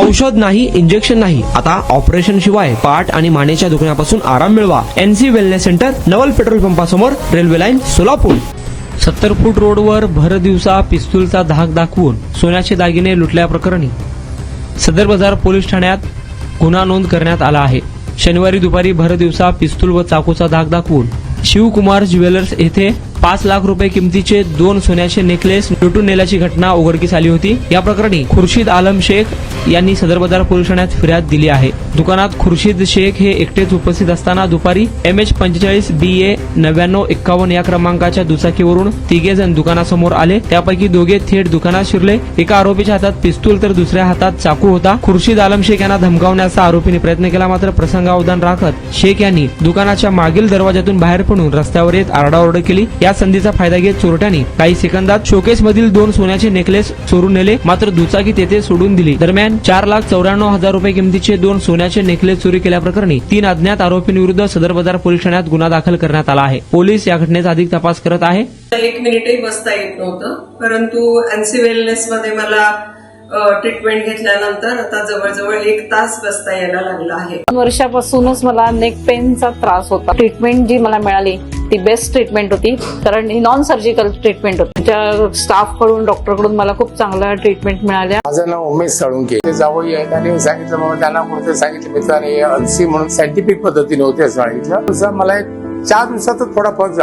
औषध नाही, इंजेक्शन नाही, आता ऑपरेशन शिवाय पाठ आणि मानेच्या दुखण्यापासून आराम मिळवा. NC वेलनेस सेंटर, नवल पेट्रोल पंपासमोर, रेल्वे लाईन, सोलापूर. 70 फूट रोडवर भर दिवसा पिस्तूलचा धाक दाखवून सोन्याचे दागिने लुटल्याप्रकरणी सदर बाजार पोलीस ठाण्यात गुन्हा नोंद करण्यात आला आहे. शनिवारी दुपारी भर दिवसा पिस्तूल व चाकूचा धाक दाखवून शिवकुमार ज्वेलर्स येथे 5 लाख रुपये किमतीचे 2 सोन्याचे नेकलेस लुटून नेल्याची घटना उघडकीस आली होती. या प्रकरणी खुर्शीद आलम शेख यांनी सदर बाजार पोलीस ठाण्यात फिर्याद दिली आहे. दुकानात खुर्शीद शेख हे एकटेच उपस्थित असताना दुपारी MH45 BA 9951 या क्रमांकाच्या दुचाकीवरून तिघे जण दुकानासमोर आले. त्यापैकी दोघे थेट दुकानात शिरले. एका आरोपीच्या हातात पिस्तूल तर दुसऱ्या हातात चाकू होता. खुर्शीद आलम शेख यांना धमकावण्याचा आरोपीने प्रयत्न केला, मात्र प्रसंगावधान राखत शेख यांनी दुकानाच्या मागील दरवाजातून बाहेर पडून रस्त्यावर येत आरडाओरड केली. या संधीचा फायदा घेत चोरट्यांनी काही सेकंदात शोकेस मधील 2 सोन्याचे नेकलेस चोरून नेले, मात्र दुचाकी तेथे सोडून दिली. दरम्यान 4,94,000 रुपये किमतीचे 2 सोन्याचे नेकलेस चोरी केल्याप्रकरणी 3 अज्ञात आरोपींविरुद्ध सदर बाजार पोलीस ठाण्यात गुन्हा दाखल करण्यात आला आहे. पोलीस या घटनेचा अधिक तपास करत आहे. 1 मिनिटही बसता येत नव्हतं, परंतु NC वेलनेस मध्ये मला ट्रीटमेंट घेतल्यानंतर आता जवळजवळ 1 तास बसता यायला लागला आहे. 2 वर्षापासूनच मला नेक पेनचा त्रास होता. ट्रीटमेंट जी मला मिळाली ती बेस्ट ट्रीटमेंट होती, कारण ही नॉन सर्जिकल ट्रीटमेंट होती. त्या स्टाफ कडून, डॉक्टर कडून मला खूप चांगल्या ट्रीटमेंट मिळाल्या. माझं नाव उमेश साळुंके. ते जावई आहेत आणि सांगितलं बाबा त्यांना कुठे सांगितलं मित्राने NC म्हणून सायंटिफिक पद्धतीने होते असं सांगितलं. मला 4 दिवसातच थोडा फरक